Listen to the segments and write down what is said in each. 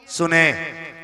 सुने,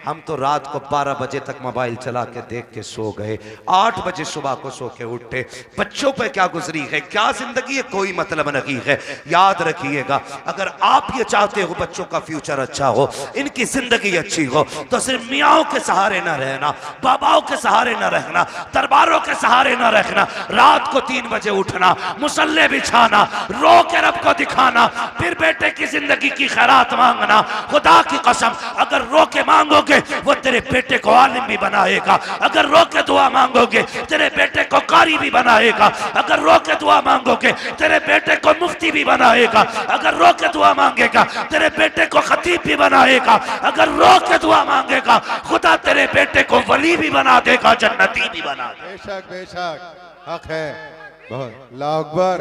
हम तो रात को 12 बजे तक मोबाइल चला के देख के सो गए, 8 बजे सुबह को सो के उठे। बच्चों पे क्या गुजरी है, क्या जिंदगी है, कोई मतलब नहीं है। याद रखिएगा, अगर आप ये चाहते हो बच्चों का फ्यूचर अच्छा हो, इनकी जिंदगी अच्छी हो, तो सिर्फ मियाओं के सहारे ना रहना, बाबाओं के सहारे ना रहना, दरबारों के सहारे ना रहना। रात को 3 बजे उठना, मुसल्ले बिछाना, रो के रब को दिखाना, फिर बेटे की जिंदगी की खैरात मांगना। खुदा की कसम, अगर रो के मांगोगे वो तेरे बेटे को आलिम भी बनाएगा, अगर रो के दुआ मांगोगे तेरे बेटे को कारी भी बनाएगा, अगर रो के दुआ मांगोगे तेरे बेटे को मुफ्ती भी बनाएगा, अगर रो के दुआ मांगेगा तेरे बेटे को खतीब भी बनाएगा, अगर रो के दुआ मांगेगा खुदा तेरे बेटे को वली भी बना देगा, जन्नती भी बना देगा। बेशक बेशक हक है बहुत। अल्लाह अकबर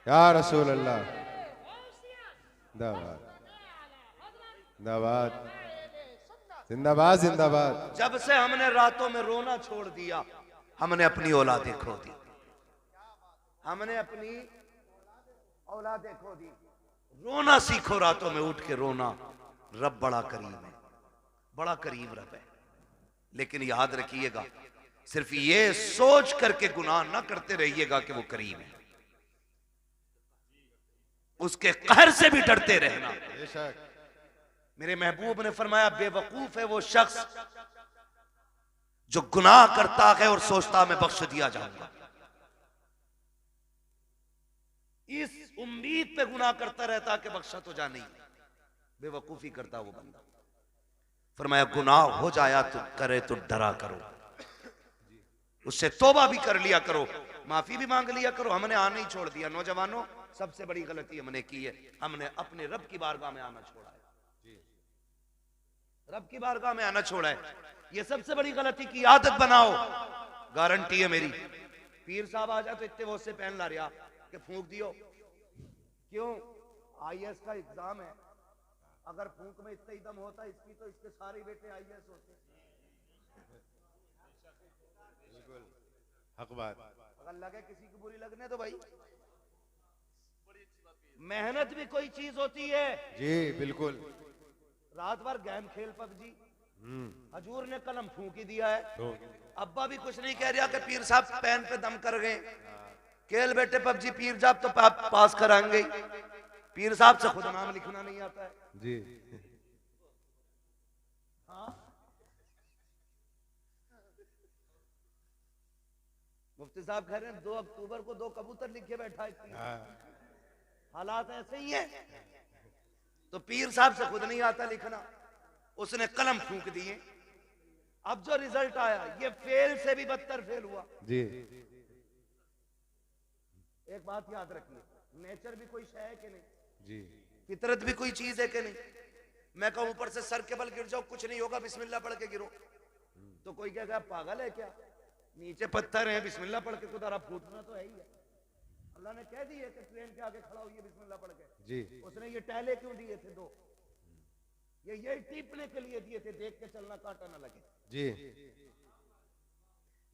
या रसूल अल्लाह। जिंदाबाद जिंदाबाद जिंदाबाद जिंदाबाद। जब से हमने रातों में रोना छोड़ दिया, हमने अपनी औलादें खो दी, हमने अपनी औलादें खो दी। रोना सीखो, रातों में उठ के रोना। रब बड़ा करीम है, बड़ा करीम रब है। लेकिन याद रखिएगा, सिर्फ ये सोच करके गुनाह ना करते रहिएगा कि वो करीम है, उसके कहर से भी डरते रहना। मेरे महबूब ने फरमाया, बेवकूफ है वो शख्स जो गुनाह करता है और सोचता मैं बख्श दिया जाऊंगा। इस उम्मीद पे गुनाह करता रहता कि बख्शा तो जा नहीं, बेवकूफी करता वो बंदा। फरमाया, गुनाह हो जाया तो करे तो डरा करो, उससे तौबा भी कर लिया करो, माफी भी मांग लिया करो। हमने आना ही छोड़ दिया। नौजवानों, सबसे बड़ी गलती हमने की है, हमने अपने रब की बारगाह में आना छोड़ा है, रब की बारगाह में आना छोड़ा है। ये सबसे बड़ी गलती की आदत बनाओ, गारंटी है मेरी। पीर साहब आ जाए तो इतने वो से पहन ला रहा कि फूंक दियो। क्यों? आईएएस का एग्जाम है, अगर फूंक में इतना ही दम होता इसकी तो इसके सारे बेटे आईएएस होते। हक बात। अगर लगे किसी की बुरी लगने तो भाई, मेहनत भी कोई चीज होती है। जी बिल्कुल। रात भर गेम खेल पबजी, हजूर ने कलम फूंक ही दिया है। अब्बा भी कुछ नहीं कह रहा कि पीर साहब पेन पे दम कर गए, खेल बेटे पबजी, पीर साहब तो पास कराएंगे। पीर साहब से खुद नाम लिखना नहीं आता है जी। हाँ, मुफ्ती साहब कह रहे हैं 2 अक्टूबर को 2 कबूतर लिखे बैठा है। हालात ऐसे ही है। तो पीर साहब से खुद नहीं आता लिखना, उसने कलम फूंक दिए। अब जो रिजल्ट आया, ये फेल से भी बदतर फेल हुआ जी। एक बात याद रखिए, नेचर भी कोई शय है कि नहीं जी, फितरत भी कोई चीज है कि नहीं। मैं कहूं ऊपर से सर के बल गिर जाओ, कुछ नहीं होगा, बिस्मिल्लाह पढ़ के गिरो, तो कोई क्या पागल है क्या? नीचे पत्थर है, बिस्मिल्लाह पढ़ के खुदा फूटना तो है ही है। अल्लाह ने कह दिया कि ट्रेन के आगे खड़ा होइए बिस्मिल्लाह पढ़ के जी। उसने ये टहले क्यों दिए थे 2? ये टीपने के लिए दिए थे, देख के चलना कांटा ना लगे जी।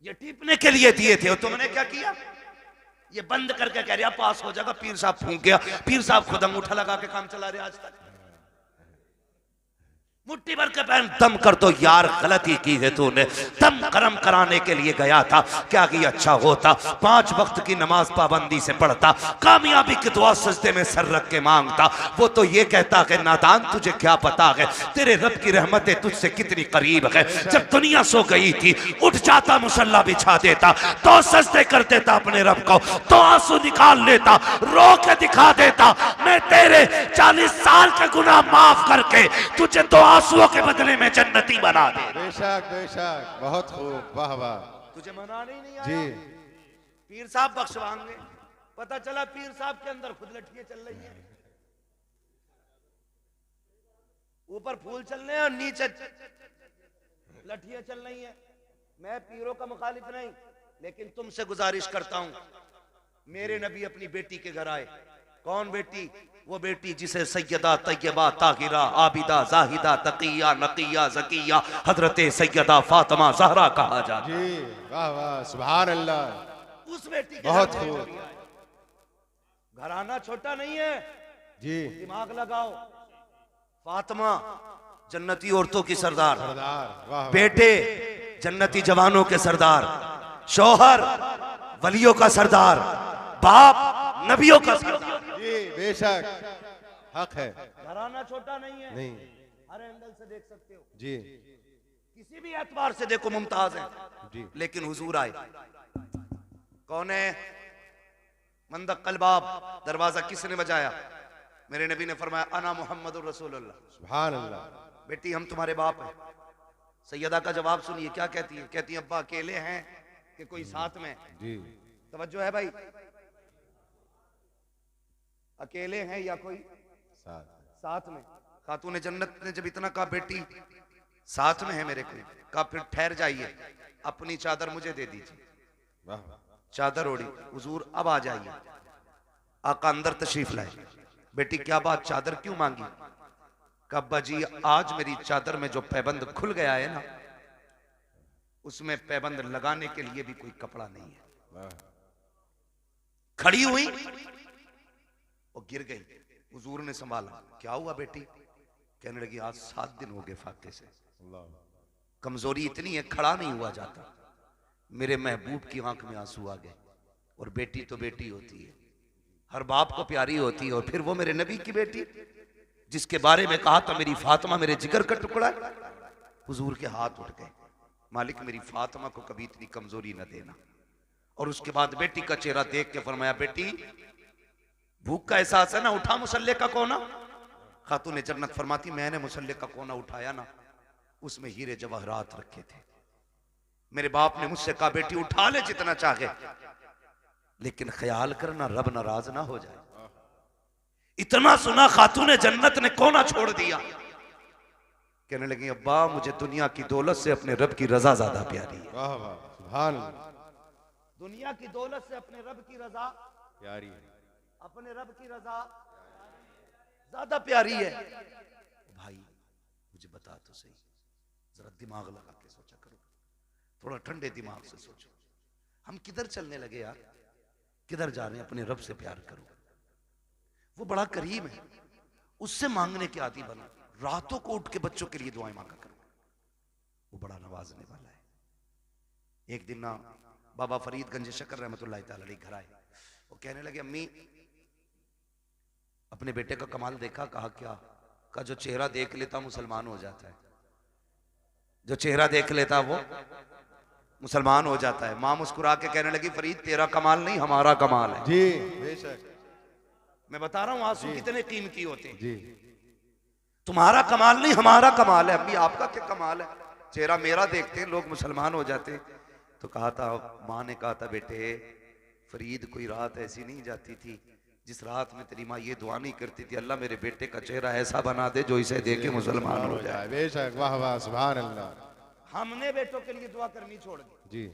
ये टीपने के लिए दिए थे। और तुमने क्या किया? ये बंद करके कह रहा पास हो जाएगा, पीर साहब फूंक गया। पीर साहब खुद अंगूठा लगा के काम चला रहे आज तक। मुट्ठी भर के पहन दम कर तो यार, गलती की है तूने। दम गरम कराने के लिए गया था, क्या कि अच्छा होता 5 वक्त की नमाज पाबंदी से पढ़ता, कामयाबी की दुआ सजदे में सर रख के मांगता। वो तो ये कहता है नादान तुझे क्या पता है तेरे रब की रहमतें तुझसे कितनी करीब है। जब दुनिया सो गई थी, उठ जाता, मुसल्ला बिछा देता, तो सजदे कर देता अपने रब को, तो आंसू निकाल लेता, रो के दिखा देता, मैं तेरे 40 साल के गुनाह माफ करके तुझे तो आंसुओं के बदले में जन्नती बना दे। बेशक बेशक, बहुत खूब, वाह वाह। तुझे मनाने ही नहीं आया जी। पीर साहब बख्शवाएंगे। पता चला पीर साहब के अंदर खुद लठियां चल रही हैं, ऊपर फूल चल रहे हैं और नीचे लठियां चल रही हैं। मैं पीरों का मुखालिफ नहीं, लेकिन तुमसे गुजारिश करता हूं, मेरे नबी अपनी बेटी के घर आए। कौन बेटी? वो बेटी जिसे सैयदा तैयबा ताहिरा आबिदा जाहिदा तकिया नकिया जकिया हजरत सैयदा फातिमा ज़हरा कहा जाता। जी वाह वाह, सुभान अल्लाह। उस बेटी के बहुत घर में खूब। घराना छोटा नहीं है जी। दिमाग लगाओ। फातिमा जन्नती औरतों की सरदार, सरदार, वाह वाह। बेटे जन्नती जवानों के सरदार, शौहर वलियों का सरदार, बाप नबियों का सरदार। जी बेशक हक है। घराना छोटा नहीं है, नहीं हर एंगल से देख सकते हो, जी किसी भी एतबार से देखो मुमताज है। जी लेकिन हुजूर आए, कौन है? मंदक कलबाब, दरवाजा किसने बजाया? मेरे नबी ने फरमाया अना मुहम्मदुर रसूलुल्लाह। सुभान अल्लाह। बेटी हम तुम्हारे बाप हैं। सैयदा का जवाब सुनिए क्या कहती है। कहती है अब्बा अकेले हैं कि कोई साथ में? जी तवज्जो है भाई, अकेले हैं या कोई साथ में? खातून जन्नत ने जब इतना कहा बेटी साथ में है मेरे कोई, कहा फिर ठहर जाइए, अपनी चादर मुझे दे दीजिए। वाह चादर ओढ़ी, हुजूर अब आ जाइए। आका अंदर तशरीफ लाए। बेटी क्या बात, चादर क्यों मांगी? कब्बा जी आज मेरी चादर में जो पैबंद खुल गया है ना, उसमें पैबंद लगाने के लिए भी कोई कपड़ा नहीं है। वाह। खड़ी हुई और गिर गई। हुजूर ने संभाला, क्या हुआ बेटी? कहने लगी आज 7 दिन हो गए फाके से, अल्लाह। कमजोरी इतनी है खड़ा नहीं हुआ जाता। मेरे महबूब की आंख में आंसू आ गए। और बेटी तो बेटी होती है, हर बाप को प्यारी होती है, और फिर वो मेरे नबी की बेटी जिसके बारे में कहा था मेरी फातिमा मेरे जिगर का टुकड़ा है। हुजूर के हाथ उठ गए, मालिक मेरी फातिमा को कभी इतनी कमजोरी न देना। और उसके बाद बेटी का चेहरा देख के फरमाया बेटी भूख का एहसास है ना, उठा मुसल्ले का कोना। खातून जन्नत फरमाती मैंने मुसल्ले का कोना उठाया ना, उसमें हीरे जवाहरात रखे थे। मेरे बाप ने मुझसे कहा बेटी उठा ले जितना चाहे, लेकिन ख्याल करना रब नाराज ना हो जाए। इतना सुना खातून जन्नत ने कोना छोड़ दिया। कहने लगी अब्बा मुझे दुनिया की दौलत से अपने रब की रजा ज्यादा प्यारी है। वाह वाह सुभान अल्लाह। दुनिया की दौलत से अपने रब की रजा प्यारी है। अपने रब की रजा ज्यादा प्यारी है। भाई मुझे बता तो सही, जरा दिमाग लगा के सोचा करो, थोड़ा ठंडे दिमाग से सोचो, हम किधर चलने लगे यार, किधर जा रहे हैं? अपने रब से प्यार करो, वो बड़ा करीम है, उससे मांगने के आदी बनो। रातों को उठ के बच्चों के लिए दुआएं मांगा करो, वो बड़ा नवाजने वाला है। एक दिन ना बाबा फरीदगंज शक्कर रहमतुल्लाह तआला अलैह घर आए, वो कहने लगे अम्मी अपने बेटे का कमाल देखा? कहा क्या? का जो चेहरा देख लेता मुसलमान हो जाता है, जो चेहरा देख लेता वो मुसलमान हो जाता है। मां मुस्कुरा के कहने लगी फरीद तेरा कमाल नहीं हमारा कमाल है। जी बेशक। मैं बता रहा हूं आंसू कितने कीमती होते हैं। जी तुम्हारा कमाल नहीं हमारा कमाल है। अम्मी आपका क्या कमाल है? चेहरा मेरा देखते हैं लोग मुसलमान हो जाते। तो कहा था, माँ ने कहा था बेटे फरीद कोई रात ऐसी नहीं जाती थी जिस रात में तेरी माँ ये दुआ नहीं करती थी अल्लाह मेरे बेटे का चेहरा ऐसा बना दे जो इसे देख के मुसलमान हो जाए। बेशक। वाह वाह सुभान अल्लाह। हमने बेटों के लिए दुआ करनी छोड़ दी जी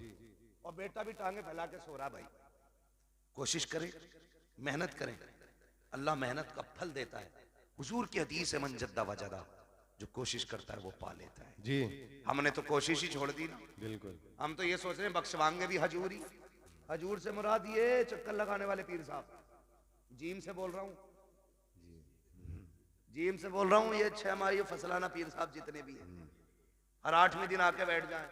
और बेटा भी टांगे फैला के सो रहा। भाई कोशिश करें, मेहनत करें, अल्लाह मेहनत का फल देता है। हुजूर की हदीस है मन जद्दा वजदा, जो कोशिश करता है वो पा लेता है। जी हमने तो कोशिश ही छोड़ दी ना। बिल्कुल। हम तो ये सोच रहे हैं बख्शवाएंगे भी हजूरी। हजूर से मुराद ये चक्कर लगाने वाले पीर साहब, जीम से बोल रहा हूँ, जीम से बोल रहा हूँ, ये 6 माह फसलाना पीर साहब जितने भी हैं हर 8वें दिन आके बैठ जाएं।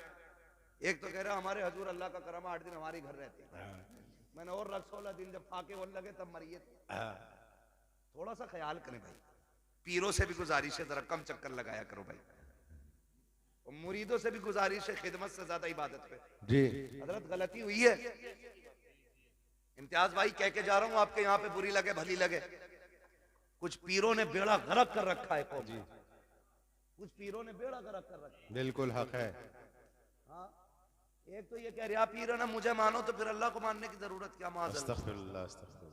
एक तो कह रहा हमारे हजूर अल्लाह का करम 8 दिन हमारे घर रहते हैं। मैंने और रख 16 दिन जब फाके होने लगे तब मरिए। थोड़ा सा ख्याल करें भाई, पीरों से भी गुजारिश है जरा कम चक्कर लगाया करो भाई, और मुरीदों से भी गुजारिश है खिदमत से ज्यादा इबादत पे। जी हजरत गलती हुई है, इम्तियाज भाई कह के जा रहा हूं आपके यहाँ पे बुरी लगे भली लगे, कुछ पीरों ने बेड़ा गर्क कर रखा है कौम, कुछ पीरों ने बेड़ा गर्क कर रखा है। बिल्कुल हक है। हाँ, एक तो ये कह रहा पीर है ना मुझे मानो तो फिर अल्लाह को मानने की जरूरत क्या? माज़ अस्तगफिरुल्लाह अस्तगफिरुल्लाह।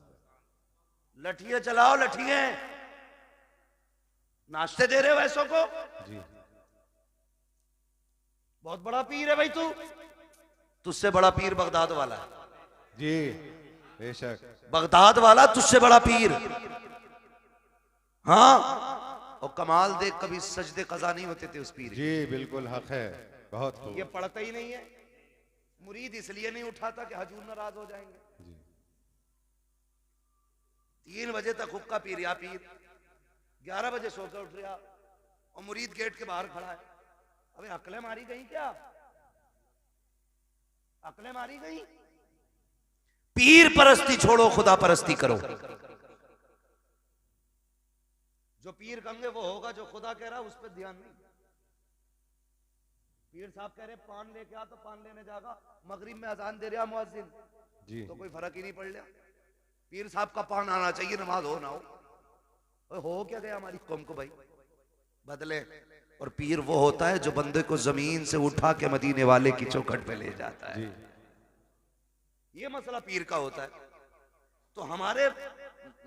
लठिए चलाओ लठिए, नाश्ते दे रहे हो ऐसों को? जी बहुत बड़ा पीर है भाई तू, तुझसे बड़ा पीर बगदाद वाला है। जी बेशक। बगदाद वाला तुझसे बड़ा पीर। हाँ, और कमाल देख कभी सजदे कज़ा नहीं होते थे उस पीर। जी बिल्कुल हक है। बहुत खूब। ये पढ़ता ही नहीं है, मुरीद इसलिए नहीं उठाता कि हजूर नाराज हो जाएंगे। जी 3 बजे तक हुक्का पी रहा पीर, 11 बजे सोकर उठ रहा, और मुरीद गेट के बाहर खड़ा है। अबे अकलें मारी गई क्या? अकलें मारी गई? पीर परस्ती छोड़ो, खुदा परस्ती करो। जो पीर कहेंगे वो होगा, जो खुदा कह रहा है उस पर ध्यान नहीं। पीर साहब कह रहे पान लेके आ तो पान लेने जाएगा, मगरिब में अजान दे रहा मुअज्जिन जी तो कोई फर्क ही नहीं पड़ रहा। पीर साहब का पान आना चाहिए, नमाज हो ना हो क्या गया हमारी कौम को भाई बदले। और पीर वो होता है जो बंदे को जमीन से उठा के मदीने वाले की चौखट पे ले जाता है। ये मसला पीर का होता है। तो हमारे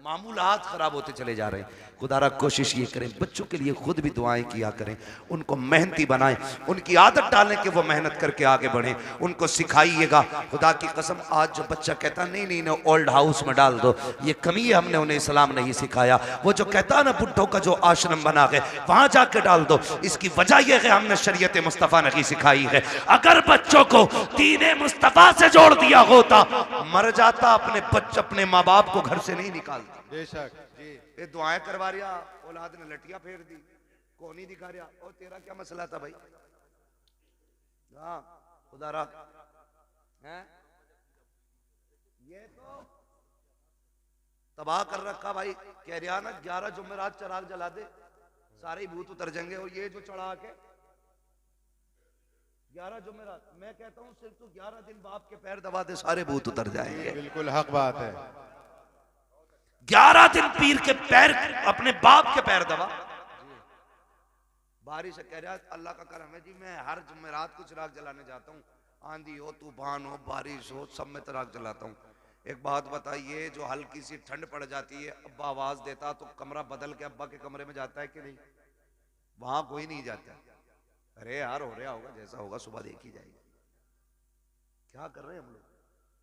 मामूलात खराब होते चले जा रहे हैं। खुदारा कोशिश ये करें बच्चों के लिए खुद भी दुआएं किया करें, उनको मेहनती बनाएं, उनकी आदत डालें कि वो मेहनत करके आगे बढ़ें, उनको सिखाइएगा। खुदा की कसम आज जो बच्चा कहता नहीं नहीं नहीं ओल्ड हाउस में डाल दो, ये कमी है, हमने उन्हें इस्लाम नहीं सिखाया। वो जो कहता ना बुढ़ों का जो आश्रम बना है वहां जाके डाल दो, इसकी वजह यह है हमने शरीयत मुस्तफ़ा नहीं सिखाई है। अगर बच्चों को दीन मुस्तफ़ा से जोड़ दिया होता, मर जाता अपने बच्चे अपने माँ बाप को घर से नहीं निकालता। बेशक जी। ये दुआएं करवा रिया, औलाद ने लटिया फेर दी, कौन ही दिखा रिया। और तेरा क्या मसला था भाई? हाँ खुदारा है ये तो तबाह कर रखा भाई। कह रिया ना 11 जुमेरात चराग जला दे, सारे ही भूत उतर जाएंगे। और ये जो चढ़ा के 11 जुमेरात, मैं कहता हूँ सिर्फ तू 11 दिन बाप के पैर दबा दे, सारे भूत उतर जाएंगे। बिल्कुल हक बात है। 11 दिन पीर के पैर, अपने बाप के पैर दबा। बारिश कह रहा अल्लाह का करम है जी, मैं हर जुमेरात को चिराग जलाने जाता हूँ, आंधी हो तूफान हो बारिश हो सब में चिराग जलाता हूँ। एक बात बताइए, जो हल्की सी ठंड पड़ जाती है, अब्बा आवाज देता तो कमरा बदल के अब्बा के कमरे में जाता है कि नहीं? वहां कोई नहीं जाता। अरे यार हो रहा होगा, जैसा होगा सुबह देखी जाएगी। क्या कर रहे हैं हम लोग?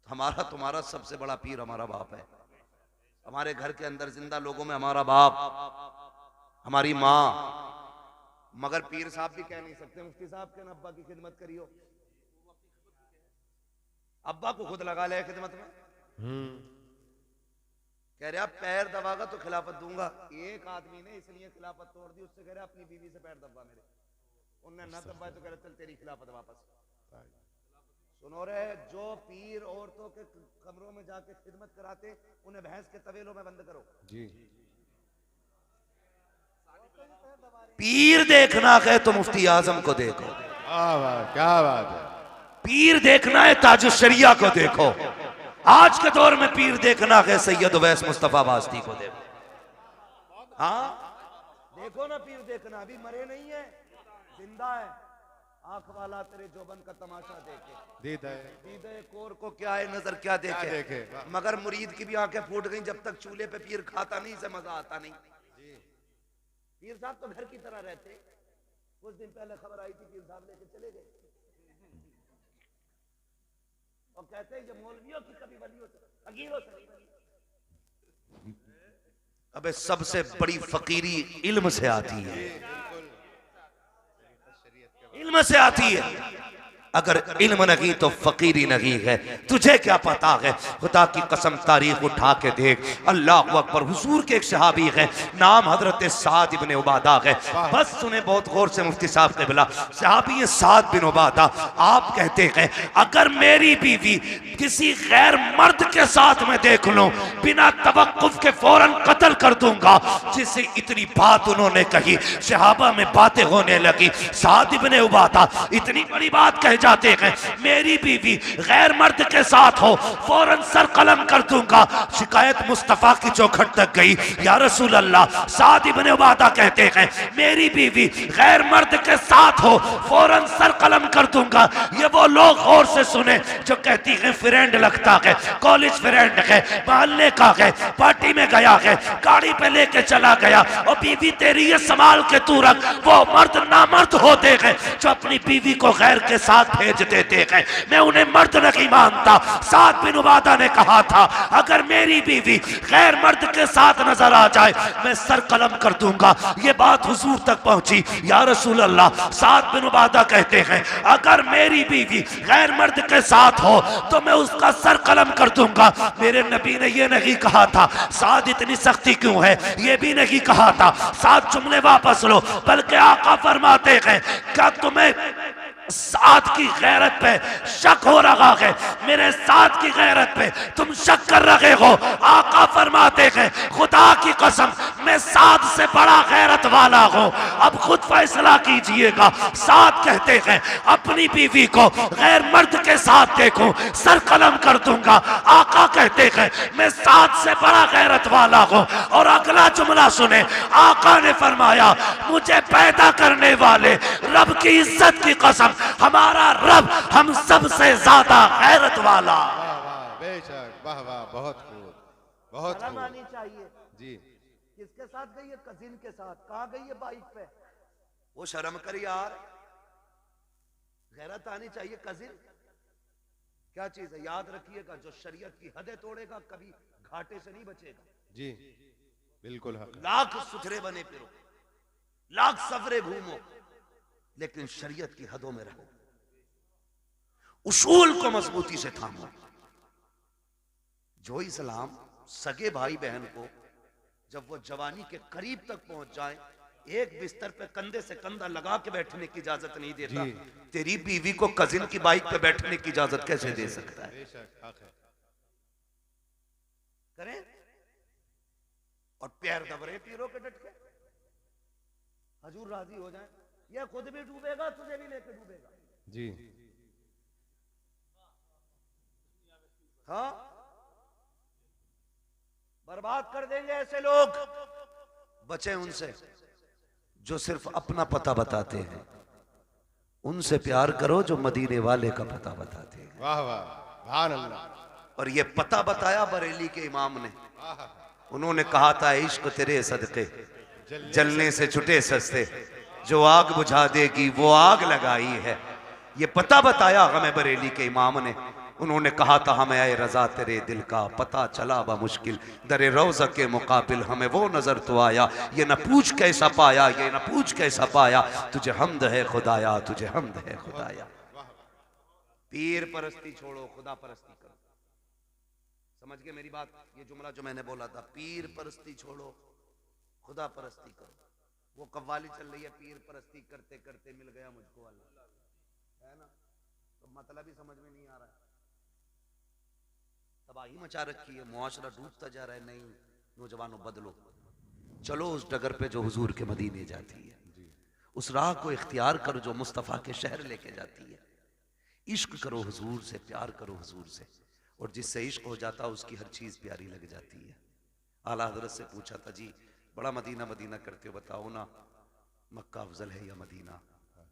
हमारा तुम्हारा सबसे बड़ा पीर हमारा बाप है। हमारे घर के अंदर जिंदा लोगों में हमारा बाप, हमारी माँ। मगर पीर साहब भी कह नहीं सकते मुफ्ती साहब के ना अब्बा की खिदमत करियो। अब्बा को खुद लगा ले खिदमत में। कह रहा पैर दबागा तो खिलाफत दूंगा। एक आदमी ने इसलिए खिलाफत तोड़ दी, उससे कह रहा अपनी बीवी से पैर दबा मेरे। उन्होंने ना दबाए तो कह रहा चल तेरी खिलाफत वापस। सुनो रे, जो पीर औरतों के कमरों में जाके खिदमत कराते उन्हें भैंस के तवेलों में बंद करो जी। पीर देखना है तो मुफ्ती आजम को देखो। क्या बात है। पीर देखना है ताजुश शरिया को देखो। आज के दौर में पीर देखना है सैयद उवैस मुस्तफा वास्ती को देखो। हाँ देखो ना, पीर देखना, अभी मरे नहीं है, जिंदा है। आंख वाला तेरे जोबन का तमाशा देखे, दीदे कोर को क्या है नजर क्या देखे। मगर मुरीद की भी आंखें फूट गई, जब तक चूल्हे पे पीर खाता नहीं से मजा आता नहीं। पीर साहब तो घर की तरह रहते। कुछ दिन पहले खबर आई थी पीर साहब लेके चले गए और कहते हैं जब मौलवियों की कभी वलियों से फकीरों से नहीं बनी। अबे सबसे बड़ी फकीरी इल्म से आती है, इल्म से आती है। अगर इल्म नहीं तो फकीरी नहीं है। तुझे क्या पता है? खुदा की कसम तारीख उठा के देख। अल्लाह अकबर। हुजूर के एक सहाबी है, नाम हजरत साद इब्ने उबादा है। बस सुने बहुत गौर से मुफ्ती साहब ने बोला, सहाबी साद बिन उबादा। आप कहते हैं अगर मेरी बीवी किसी गैर मर्द के साथ में देख लूं, बिना तवक्कुफ के फौरन कत्ल कर दूंगा। जिसे इतनी बात उन्होंने कही, सहाबा में बातें होने लगी। साद इब्ने उबादा इतनी बड़ी बात कह जाते हैं, मेरी बीवी गैर मर्द के साथ हो फौरन सर कलम कर दूंगा। शिकायत मुस्तफा की चौखट तक गई। या रसूल अल्लाह, साद इब्ने उबादा कहते हैं मेरी बीवी गैर मर्द के साथ हो फौरन सर कलम कर दूंगा। ये वो लोग गौर से सुने जो कहती है फ्रेंड लगता है, कॉलेज फ्रेंड है, मोहल्ले का है, पार्टी में गया है, गाड़ी पे लेके चला गया और बीवी तेरी ये संभाल के तू रख। वो मर्द नामर्द होते हैं जो अपनी बीवी को गैर के साथ भेज देते हैं, मैं उन्हें मर्द नहीं मानता। साद बिन उबादा ने कहा था अगर मेरी बीवी गैर मर्द के साथ नजर आ जाए मैं सर कलम कर दूंगा। ये बात हुजूर तक पहुंची। या रसूल अल्लाह, साद बिन उबादा कहते हैं अगर मेरी बीवी गैर मर्द के साथ हो तो मैं उसका सर कलम कर दूंगा। मेरे नबी ने ये नहीं कहा था साद इतनी सख्ती क्यों है, ये भी नहीं कहा था साद जुमले वापस लो, बल्कि आका फरमाते हैं क्या तुम्हें साद की गैरत पे शक हो रहा है, मेरे साद की गैरत पे तुम शक कर रहे हो। आका फरमाते हैं खुदा की कसम मैं साद से बड़ा गैरत वाला हूं, अब खुद फैसला कीजिएगा। साद कहते हैं अपनी बीवी को गैर मर्द के साथ देखो सर कलम कर दूंगा। आका कहते हैं मैं साद से बड़ा गैरत वाला हूं। और अगला जुमला सुने, आका ने फरमाया मुझे पैदा करने वाले रब की इज्जत की कसम हमारा रब हम सबसे ज्यादा गैरत वाला। वाह वाह बेशक, वाह वाह, बहुत खूब, बहुत खूब। आनी चाहिए। जी किसके साथ गई है? कजिन के साथ। कहाँ गई है? बाइक पे। वो शर्म कर यार, गैरत आनी चाहिए। कजिन क्या चीज है? याद रखिएगा जो शरीयत की हदें तोड़ेगा कभी घाटे से नहीं बचेगा। जी बिल्कुल हक है। लाख सुथरे बने फिरो, लाख सफरे घूमो, लेकिन शरीयत की हदों में रहो, उसूल को मजबूती से थामो। जो इस्लाम सगे भाई बहन को जब वो जवानी के करीब तक पहुंच जाए एक बिस्तर पे कंधे से कंधा लगा के बैठने की इजाजत नहीं देता, तेरी बीवी को कजिन की बाइक पे बैठने की इजाजत कैसे दे सकता है? बेशक हक है। करें और पैर दबरे पीरों के डट के हजूर राजी हो जाए, ये खुद भी डूबेगा तुझे भी लेके डूबेगा। जी हाँ, बर्बाद कर देंगे ऐसे लोग। बचे उनसे जो सिर्फ अपना पता बताते हैं, उनसे प्यार करो जो मदीने वाले का पता बताते हैं। वाह वाह, सुभान अल्लाह। और ये पता बताया बरेली के इमाम ने। उन्होंने कहा था इश्क तेरे सदके जलने से छुटे सस्ते, जो आग बुझा देगी वो आग लगाई है। ये पता बताया हमें बरेली के इमाम ने। उन्होंने कहा था हमें आए रजा तेरे दिल का पता चला बा मुश्किल, दरे रोज़ा के मुकाबिल हमें वो नजर तो आया। ये न पूछ कैसा पाया, ये न पूछ कैसा पाया, तुझे हमद है खुदाया, तुझे हमद है खुदाया। पीर परस्ती छोड़ो, खुदा परस्ती करो। समझ गए मेरी बात? ये जुमला जो मैंने बोला था, पीर परस्ती छोड़ो खुदा परस्ती करो। वो कव्वाली चल रही है, पीर परस्ती करते करते मिल गया मुझको अल्लाह, है ना? तो मतलब ही समझ में नहीं आ रहा है। तबाही मचा रखी है, मुआशरा डूबता जा रहा है। नहीं नौजवानों बदलो, चलो उस डगर पे जो हुजूर के मदीने जाती है, उस राह को इख्तियार करो जो मुस्तफ़ा के शहर लेके जाती है। इश्क करो हुजूर से, प्यार करो हुजूर से, और जिससे इश्क हो जाता उसकी हर चीज प्यारी लग जाती है। आला हजरत से पूछा था जी बड़ा मदीना मदीना करते हो, बताओ ना मक्का अफजल है या मदीना?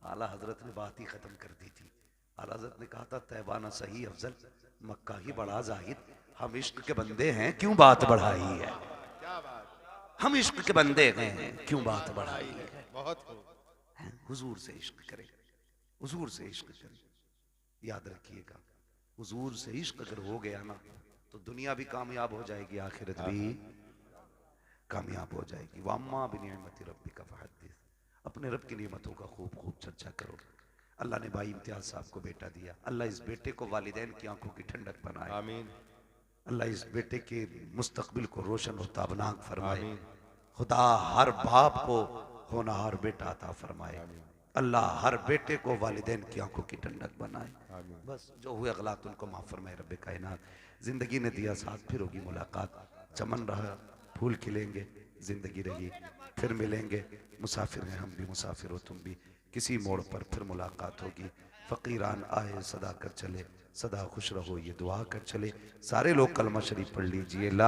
आला हजरत ने बात ही खत्म कर दी थी। आला हजरत ने कहा था तैबाना सही अफजल, मक्का ही बड़ा जाहिद। हम इश्क के बंदे हैं क्यों बात बढ़ाई है? क्या बात, हम इश्क के बंदे हैं क्यों बात बढ़ाई है? बहुत खूब। हुजूर से इश्क करें, हुजूर से इश्क करें। याद रखिएगा हुजूर से इश्क अगर हो गया ना तो दुनिया भी कामयाब हो जाएगी, आखिरत भी कामयाब हो जाएगी। वाम्मा बिनिअमति रब्बिका फहद्दिस, अपने रब की नेमतों का खूब खूब चर्चा करो। अल्लाह ने भाई इम्तियाज साहब को बेटा दिया, अल्लाह इस बेटे को वालिदैन की आंखों की ठंडक बनाए। आमीन। अल्लाह इस बेटे के मुस्तकबिल को रोशन और ताबनाक फरमाए। खुदा हर बाप को होनहार बेटा अता फरमाए। अल्लाह हर बेटे को वालिदैन की आंखों की ठंडक बनाए। बस जो हुए अगलात उनको माफ फरमाए रब्बे कायनात। जिंदगी ने दिया साथ, फिर होगी मुलाकात। चमन रहा फूल खिलेंगे, जिंदगी रही फिर मिलेंगे। मुसाफिर हैं हम भी, मुसाफिर हो तुम भी, किसी मोड़ पर फिर मुलाकात होगी। फ़कीरान आए सदा कर चले, सदा खुश रहो ये दुआ कर चले। सारे लोग कलमा शरीफ पढ़ लीजिए। ला